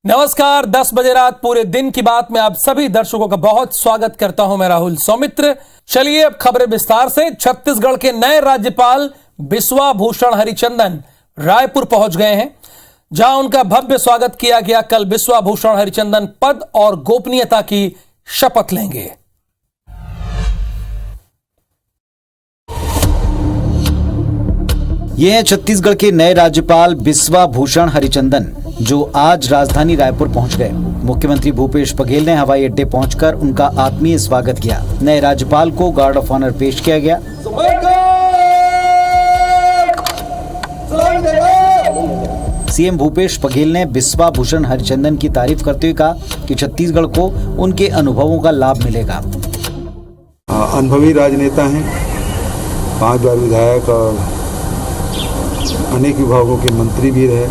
नमस्कार, 10 बजे रात पूरे दिन की बात में आप सभी दर्शकों का बहुत स्वागत करता हूं। मैं राहुल सौमित्र। चलिए अब खबरें विस्तार से। छत्तीसगढ़ के नए राज्यपाल बिस्वा भूषण हरिचंदन रायपुर पहुंच गए हैं, जहां उनका भव्य स्वागत किया गया। कल बिस्वा भूषण हरिचंदन पद और गोपनीयता की शपथ लेंगे। ये हैं छत्तीसगढ़ के नए राज्यपाल बिस्वा भूषण हरिचंदन, जो आज राजधानी रायपुर पहुंच गए। मुख्यमंत्री भूपेश बघेल ने हवाई अड्डे पहुंचकर उनका आत्मीय स्वागत किया। नए राज्यपाल को गार्ड ऑफ ऑनर पेश किया गया। सीएम भूपेश बघेल ने बिस्वा भूषण हरिचंदन की तारीफ करते हुए कहा कि छत्तीसगढ़ को उनके अनुभवों का लाभ मिलेगा। अनुभवी राजनेता हैं, 5 बार विधायक और अनेक विभागों के मंत्री भी रहे।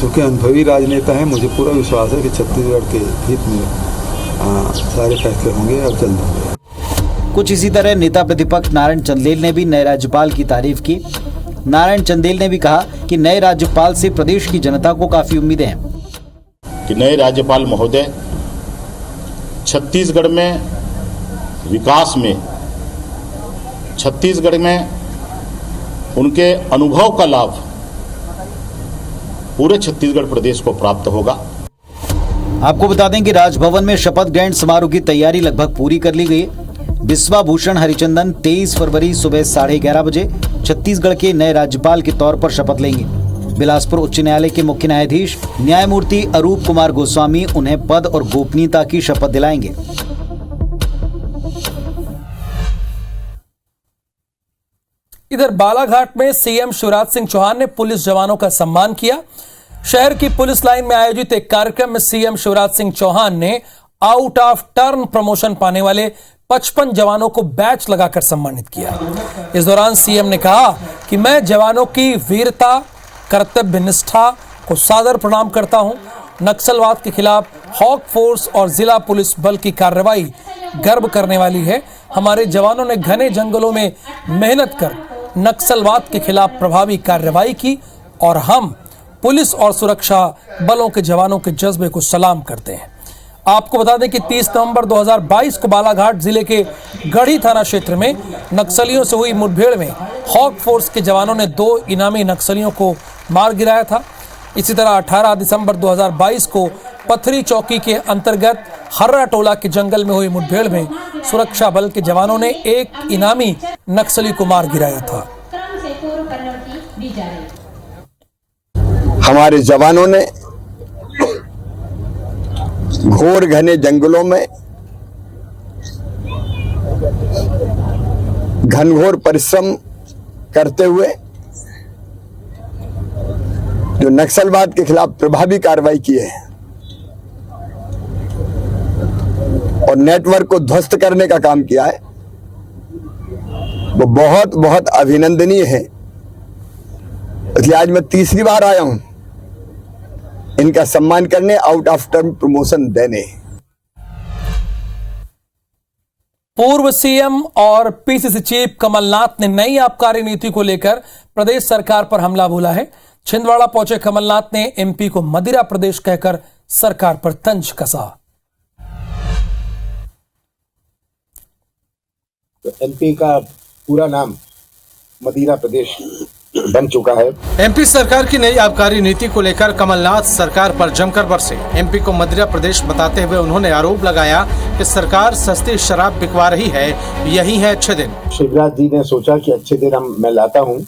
चूँकि अनुभवी राजनेता हैं, मुझे पूरा विश्वास है कि छत्तीसगढ़ के हित में सारे फैसले होंगे और जल्द होंगे। कुछ इसी तरह नेता प्रतिपक्ष नारायण चंदेल ने भी नए राज्यपाल की तारीफ की। नारायण चंदेल ने भी कहा कि नए राज्यपाल से प्रदेश की जनता को काफी उम्मीदें हैं कि नए राज्यपाल महोदय छत्तीसगढ़ में विकास में, छत्तीसगढ़ में उनके अनुभव का लाभ पूरे छत्तीसगढ़ प्रदेश को प्राप्त होगा। आपको बता दें कि राजभवन में शपथ ग्रहण समारोह की तैयारी लगभग पूरी कर ली गई। बिस्वा भूषण हरिचंदन 23 फरवरी सुबह 11:30 बजे छत्तीसगढ़ के नए राज्यपाल के तौर पर शपथ लेंगे। बिलासपुर उच्च न्यायालय के मुख्य न्यायाधीश न्यायमूर्ति अरूप कुमार गोस्वामी उन्हें पद और गोपनीयता की शपथ दिलाएंगे। इधर बालाघाट में सीएम शिवराज सिंह चौहान ने पुलिस जवानों का सम्मान किया। शहर की पुलिस लाइन में आयोजित एक कार्यक्रम में सीएम शिवराज सिंह चौहान ने आउट ऑफ टर्न प्रमोशन पाने वाले 55 जवानों को बैच लगाकर सम्मानित किया। इस दौरान सीएम ने कहा कि मैं जवानों की वीरता, कर्तव्य निष्ठा को सादर प्रणाम करता हूं। नक्सलवाद के खिलाफ हॉक फोर्स और जिला पुलिस बल की कार्रवाई गर्व करने वाली है। हमारे जवानों ने घने जंगलों में मेहनत कर नक्सलवाद के खिलाफ प्रभावी कार्रवाई की और हम पुलिस और सुरक्षा बलों के जवानों के जज्बे को सलाम करते हैं। आपको बता दें कि 30 नवंबर 2022 को बालाघाट जिले के गढ़ी थाना क्षेत्र में नक्सलियों से हुई मुठभेड़ में हॉक फोर्स के जवानों ने 2 इनामी नक्सलियों को मार गिराया था। इसी तरह 18 दिसंबर 2022 को पथरी चौकी के अंतर्गत हर्रा टोला के जंगल में हुई मुठभेड़ में सुरक्षा बल के जवानों ने एक इनामी नक्सली को मार गिराया था। हमारे जवानों ने घोर घने जंगलों में घनघोर परिश्रम करते हुए जो नक्सलवाद के खिलाफ प्रभावी कार्रवाई की है और नेटवर्क को ध्वस्त करने का काम किया है, वो बहुत बहुत अभिनंदनीय है। इसलिए आज मैं तीसरी बार आया हूं इनका सम्मान करने, आउट ऑफ टर्म प्रमोशन देने। पूर्व सीएम और पीसीसी चीफ कमलनाथ ने नई आबकारी नीति को लेकर प्रदेश सरकार पर हमला बोला है। छिंदवाड़ा पहुंचे कमलनाथ ने एमपी को मदिरा प्रदेश कहकर सरकार पर तंज कसा। तो एमपी का पूरा नाम मदिरा प्रदेश बन चुका है। एमपी सरकार की नई आबकारी नीति को लेकर कमलनाथ सरकार पर जमकर बरसे। एमपी को मदिरा प्रदेश बताते हुए उन्होंने आरोप लगाया कि सरकार सस्ती शराब बिकवा रही है, यही है अच्छे दिन। शिवराज जी ने सोचा कि अच्छे दिन मैं लाता हूँ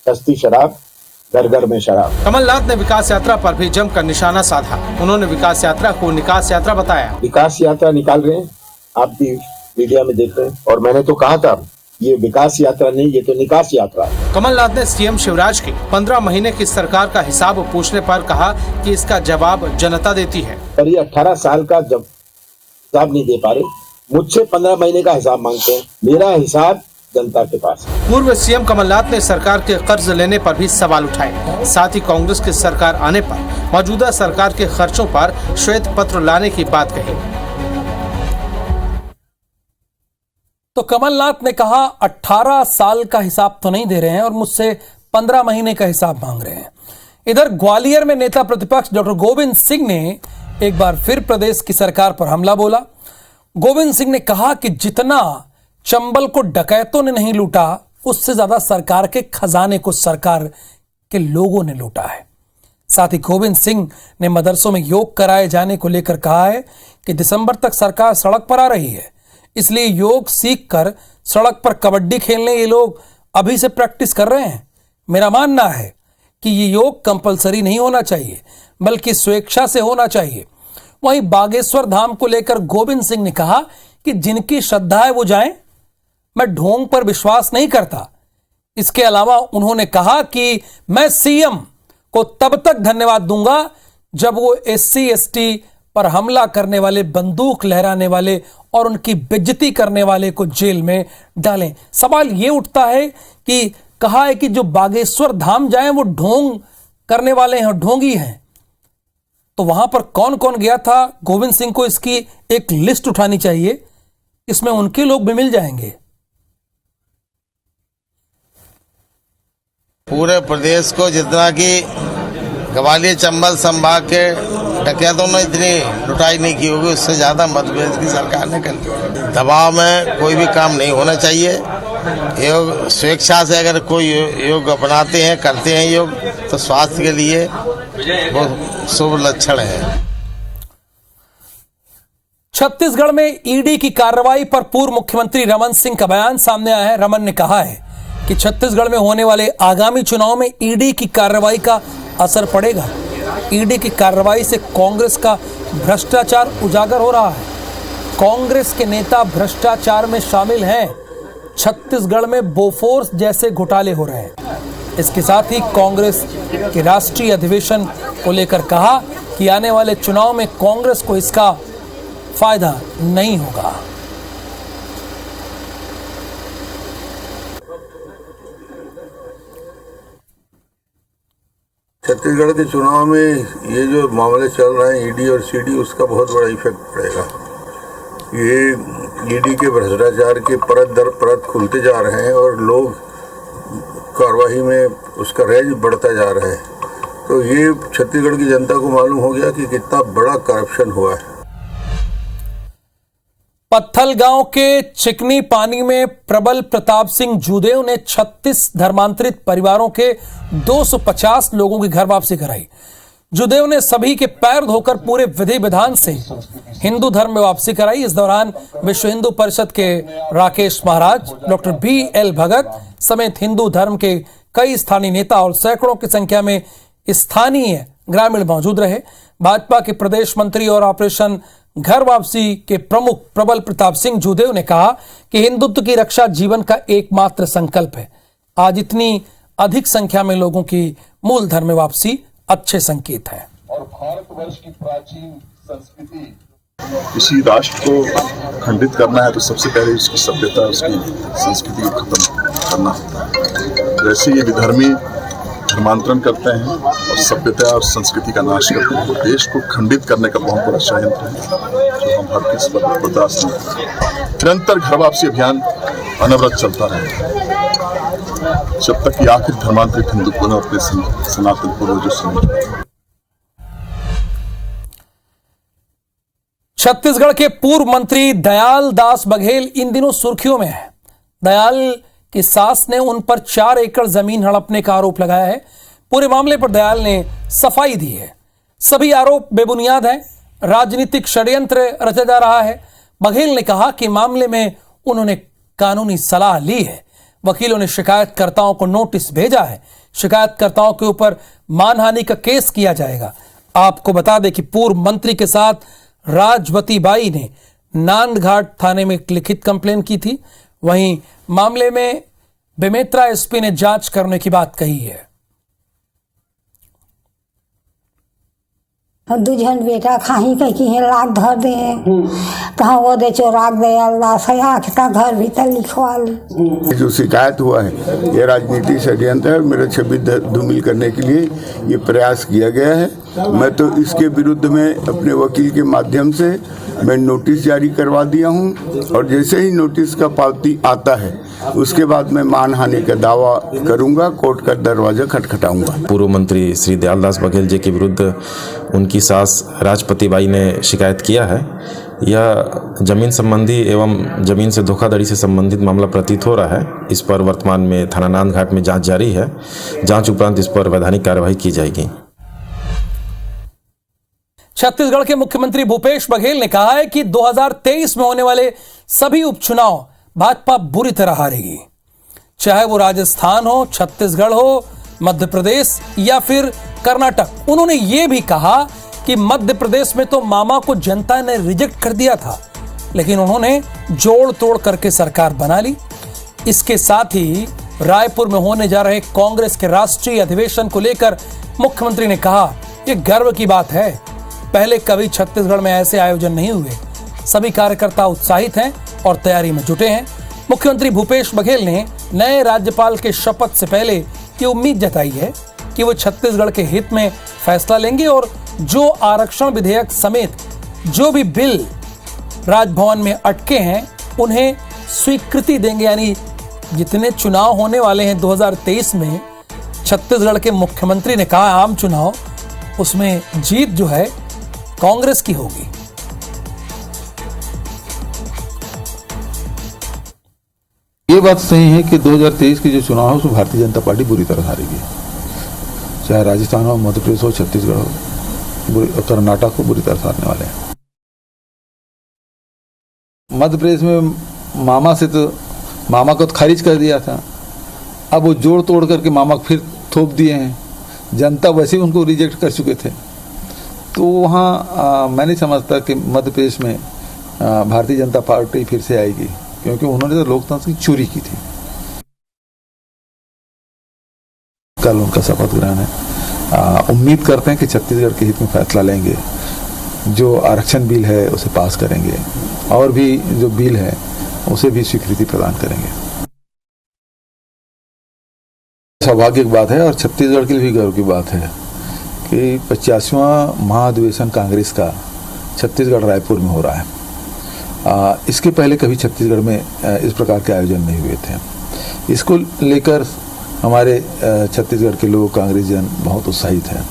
सस्ती शराब, घर घर में शराब। कमलनाथ ने विकास यात्रा पर भी जमकर निशाना साधा। उन्होंने विकास यात्रा को निकास यात्रा बताया। विकास यात्रा निकाल रहे हैं, आप भी मीडिया में देख रहे हैं, और मैंने तो कहा था ये विकास यात्रा नहीं, ये तो निकास यात्रा है। कमलनाथ ने सीएम शिवराज की 15 महीने की सरकार का हिसाब पूछने पर कहा कि इसका जवाब जनता देती है। पर ये 18 साल का जब हिसाब नहीं दे पा रहे, मुझसे 15 महीने का हिसाब मांगते हैं। मेरा हिसाब जनता के पास। पूर्व सीएम कमलनाथ ने सरकार के कर्ज लेने पर भी सवाल उठाए। साथ ही कांग्रेस की सरकार आने पर मौजूदा सरकार के खर्चों पर श्वेत पत्र लाने की बात कही। तो कमलनाथ ने कहा 18 साल का हिसाब तो नहीं दे रहे हैं और मुझसे 15 महीने का हिसाब मांग रहे हैं। इधर ग्वालियर में नेता प्रतिपक्ष डॉक्टर गोविंद सिंह ने एक बार फिर प्रदेश की सरकार पर हमला बोला। गोविंद सिंह ने कहा कि जितना चंबल को डकैतों ने नहीं लूटा, उससे ज्यादा सरकार के खजाने को सरकार के लोगों ने लूटा है। साथ ही गोविंद सिंह ने मदरसों में योग कराए जाने को लेकर कहा है कि दिसंबर तक सरकार सड़क पर आ रही है, इसलिए योग सीखकर सड़क पर कबड्डी खेलने ये लोग अभी से प्रैक्टिस कर रहे हैं। मेरा मानना है कि ये योग कंपलसरी नहीं होना चाहिए, बल्कि स्वेच्छा से होना चाहिए। वहीं बागेश्वर धाम को लेकर गोविंद सिंह ने कहा कि जिनकी श्रद्धा है वो जाएं, मैं ढोंग पर विश्वास नहीं करता। इसके अलावा उन्होंने कहा कि मैं सीएम को तब तक धन्यवाद दूंगा जब वो SC ST पर हमला करने वाले, बंदूक लहराने वाले और उनकी बेइज्जती करने वाले को जेल में डालें। सवाल ये उठता है कि कहा है कि जो बागेश्वर धाम जाएं वो ढोंग करने वाले हैं, ढोंगी हैं, तो वहां पर कौन कौन गया था? गोविंद सिंह को इसकी एक लिस्ट उठानी चाहिए, इसमें उनके लोग भी मिल जाएंगे। पूरे प्रदेश को जितना कि ग्वालियर चंबल संभाग के डकैतों ने इतनी लुटाई नहीं की होगी, उससे ज्यादा मध्य प्रदेश की सरकार ने कर लिया। दबाव में कोई भी काम नहीं होना चाहिए। योग स्वेच्छा से अगर कोई योग अपनाते हैं, करते हैं योग, तो स्वास्थ्य के लिए बहुत शुभ लक्षण है। छत्तीसगढ़ में ईडी की कार्रवाई पर पूर्व मुख्यमंत्री रमन सिंह का बयान सामने आया है। रमन ने कहा है कि छत्तीसगढ़ में होने वाले आगामी चुनाव में ईडी की कार्रवाई का असर पड़ेगा। ईडी की कार्रवाई से कांग्रेस का भ्रष्टाचार उजागर हो रहा है। कांग्रेस के नेता भ्रष्टाचार में शामिल हैं। छत्तीसगढ़ में बोफोर्स जैसे घोटाले हो रहे हैं। इसके साथ ही कांग्रेस के राष्ट्रीय अधिवेशन को लेकर कहा कि आने वाले चुनाव में कांग्रेस को इसका फायदा नहीं होगा। छत्तीसगढ़ के चुनाव में ये जो मामले चल रहे हैं ईडी और सीडी, उसका बहुत बड़ा इफेक्ट पड़ेगा। ये ईडी के भ्रष्टाचार के परत दर परत खुलते जा रहे हैं और लोग कार्रवाई में उसका रेंज बढ़ता जा रहा है। तो ये छत्तीसगढ़ की जनता को मालूम हो गया कि कितना बड़ा करप्शन हुआ है। पत्थल गांव के चिकनी पानी में प्रबल प्रताप सिंह जूदेव ने 36 धर्मांतरित परिवारों के 250 लोगों की घर वापसी कराई। जूदेव ने सभी के पैर धोकर पूरे विधि विधान से हिंदू धर्म में वापसी कराई। इस दौरान विश्व हिंदू परिषद के राकेश महाराज, डॉक्टर BL भगत समेत हिंदू धर्म के कई स्थानीय नेता और सैकड़ों की संख्या में स्थानीय ग्रामीण मौजूद रहे। भाजपा के प्रदेश मंत्री और ऑपरेशन घर वापसी के प्रमुख प्रबल प्रताप सिंह जूदेव ने कहा कि हिंदुत्व की रक्षा जीवन का एकमात्र संकल्प है। आज इतनी अधिक संख्या में लोगों की मूल धर्म में वापसी अच्छे संकेत है। और भारतवर्ष की प्राचीन संस्कृति, किसी राष्ट्र को खंडित करना है तो सबसे पहले उसकी सभ्यता, उसकी संस्कृति को खत्म करना होता है। वैसे ये विधर्मी धर्मांतरण करते हैं और सभ्यता और संस्कृति का नाश करते हैं। तो देश को खंडित करने का बहुत बड़ा षड्यंत्र है जो हम हर किसी पर बर्दाश्त नहीं करते। निरंतर घर वापसी अभियान अनवरत चलता रहेगा जब तक कि आखिर धर्मांतरित हिंदू पुनः अपने सनातन पूर्वजों से। छत्तीसगढ़ के पूर्व मंत्री दयाल दास बघेल इन दिनों सुर्खियों में है। दयाल की सास ने उन पर 4 एकड़ जमीन हड़पने का आरोप लगाया है। पूरे मामले पर दयाल ने सफाई दी है। सभी आरोप बेबुनियाद हैं, राजनीतिक षड्यंत्र रचा जा रहा है। बघेल ने कहा कि मामले में उन्होंने कानूनी सलाह ली है। वकीलों ने शिकायतकर्ताओं को नोटिस भेजा है। शिकायतकर्ताओं के ऊपर मानहानि का केस किया जाएगा। आपको बता दें कि पूर्व मंत्री के साथ राजवती बाई ने नांदघाट थाने में एक लिखित कंप्लेन की थी। वहीं मामले में बेमेतरा SP ने जांच करने की बात कही है। दुजन बेटा खाही कहीं लाख धर दे कहाँ वो दे चोराक दे अल्लाह सया कितना घर भीतर लिखवा ले। जो शिकायत हुआ है ये राजनीतिक षड्यंत्र है। मेरा छवि धूमिल करने के लिए ये प्रयास किया गया है। मैं तो इसके विरुद्ध में अपने वकील के माध्यम से मैं नोटिस जारी करवा दिया हूं और जैसे ही नोटिस का पावती आता है उसके बाद मैं मानहानि का दावा करूंगा, कोर्ट का दरवाजा खटखटाऊंगा। पूर्व मंत्री श्री दयालदास बघेल जी के विरुद्ध उनकी सास राजपति बाई ने शिकायत किया है। यह जमीन संबंधी एवं जमीन से धोखाधड़ी से संबंधित मामला प्रतीत हो रहा है। इस पर वर्तमान में थाना नांदघाट में जांच जारी है। जांच उपरांत इस पर वैधानिक कार्यवाही की जाएगी। छत्तीसगढ़ के मुख्यमंत्री भूपेश बघेल ने कहा है कि 2023 में होने वाले सभी उपचुनाव भाजपा बुरी तरह हारेगी, चाहे वो राजस्थान हो, छत्तीसगढ़ हो, मध्य प्रदेश या फिर कर्नाटक। उन्होंने ये भी कहा कि मध्य प्रदेश में तो मामा को जनता ने रिजेक्ट कर दिया था, लेकिन उन्होंने जोड़ तोड़ करके सरकार बना ली। इसके साथ ही रायपुर में होने जा रहे कांग्रेस के राष्ट्रीय अधिवेशन को लेकर मुख्यमंत्री ने कहा, यह गर्व की बात है, पहले कभी छत्तीसगढ़ में ऐसे आयोजन नहीं हुए। सभी कार्यकर्ता उत्साहित हैं और तैयारी में जुटे हैं। मुख्यमंत्री भूपेश बघेल ने नए राज्यपाल के शपथ से पहले ये उम्मीद जताई है कि वो छत्तीसगढ़ के हित में फैसला लेंगे और जो आरक्षण विधेयक समेत जो भी बिल राजभवन में अटके हैं उन्हें स्वीकृति देंगे। यानी जितने चुनाव होने वाले हैं 2023 में, छत्तीसगढ़ के मुख्यमंत्री ने कहा आम चुनाव, उसमें जीत जो है कांग्रेस की होगी। ये बात सही है कि 2023 के जो चुनाव है उसमें भारतीय जनता पार्टी बुरी तरह हारेगी, चाहे राजस्थान हो, मध्य प्रदेश हो, छत्तीसगढ़ हो, कर्नाटक हो, बुरी तरह हारने वाले हैं। मध्य प्रदेश में मामा को तो खारिज कर दिया था, अब वो जोड़ तोड़ करके मामा को फिर थोप दिए हैं। जनता वैसे ही उनको रिजेक्ट कर चुके थे, तो वहाँ मैं नहीं समझता कि मध्य प्रदेश में भारतीय जनता पार्टी फिर से आएगी, क्योंकि उन्होंने तो लोकतंत्र की चोरी की थी। कल उनका शपथ ग्रहण है। उम्मीद करते हैं कि छत्तीसगढ़ के हित में फैसला लेंगे, जो आरक्षण बिल है उसे पास करेंगे और भी जो बिल है उसे भी स्वीकृति प्रदान करेंगे। सौभाग्य की बात है और छत्तीसगढ़ के लिए भी गर्व की बात है कि 50वां महाधिवेशन कांग्रेस का छत्तीसगढ़ रायपुर में हो रहा है। इसके पहले कभी छत्तीसगढ़ में इस प्रकार के आयोजन नहीं हुए थे। इसको लेकर हमारे छत्तीसगढ़ के लोग, कांग्रेस जन बहुत उत्साहित हैं।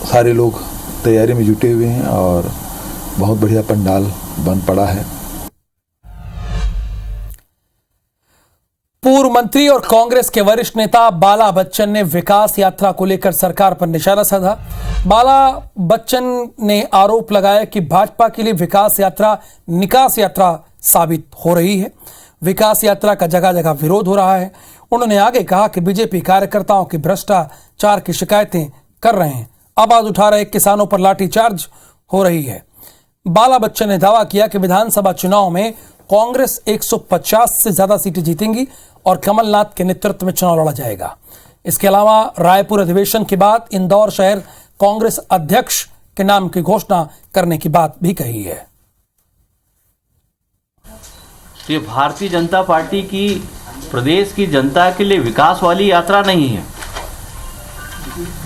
सारे लोग तैयारी में जुटे हुए हैं और बहुत बढ़िया पंडाल बन पड़ा है। पूर्व मंत्री और कांग्रेस के वरिष्ठ नेता बाला बच्चन ने विकास यात्रा को लेकर सरकार पर निशाना साधा। बाला बच्चन ने आरोप लगाया कि भाजपा के लिए विकास यात्रा निकास यात्रा साबित हो रही है। विकास यात्रा का जगह जगह विरोध हो रहा है। उन्होंने आगे कहा कि बीजेपी कार्यकर्ताओं की भ्रष्टाचार की शिकायतें कर रहे हैं, आवाज उठा रहे किसानों पर लाठीचार्ज हो रही है। बाला बच्चन ने दावा किया कि विधानसभा चुनाव में कांग्रेस 150 से ज्यादा सीटें जीतेंगी और कमलनाथ के नेतृत्व में चुनाव लड़ा जाएगा। इसके अलावा रायपुर अधिवेशन के बाद इंदौर शहर कांग्रेस अध्यक्ष के नाम की घोषणा करने की बात भी कही है। ये भारतीय जनता पार्टी की प्रदेश की जनता के लिए विकास वाली यात्रा नहीं है।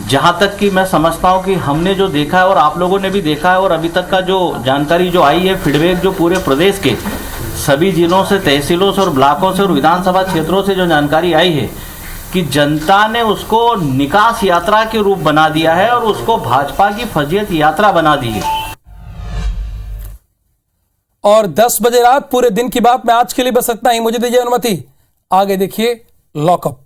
जहां तक कि मैं समझता हूं कि हमने जो देखा है और आप लोगों ने भी देखा है और अभी तक का जो जानकारी जो आई है, फीडबैक जो पूरे प्रदेश के सभी जिलों से, तहसीलों से और ब्लॉकों से और विधानसभा क्षेत्रों से जो जानकारी आई है कि जनता ने उसको निकास यात्रा के रूप बना दिया है और उसको भाजपा की फजीयत यात्रा बना दी है। और 10 बजे रात पूरे दिन की बात में आज के लिए बस इतना ही। मुझे दीजिए अनुमति, आगे देखिए लॉकअप।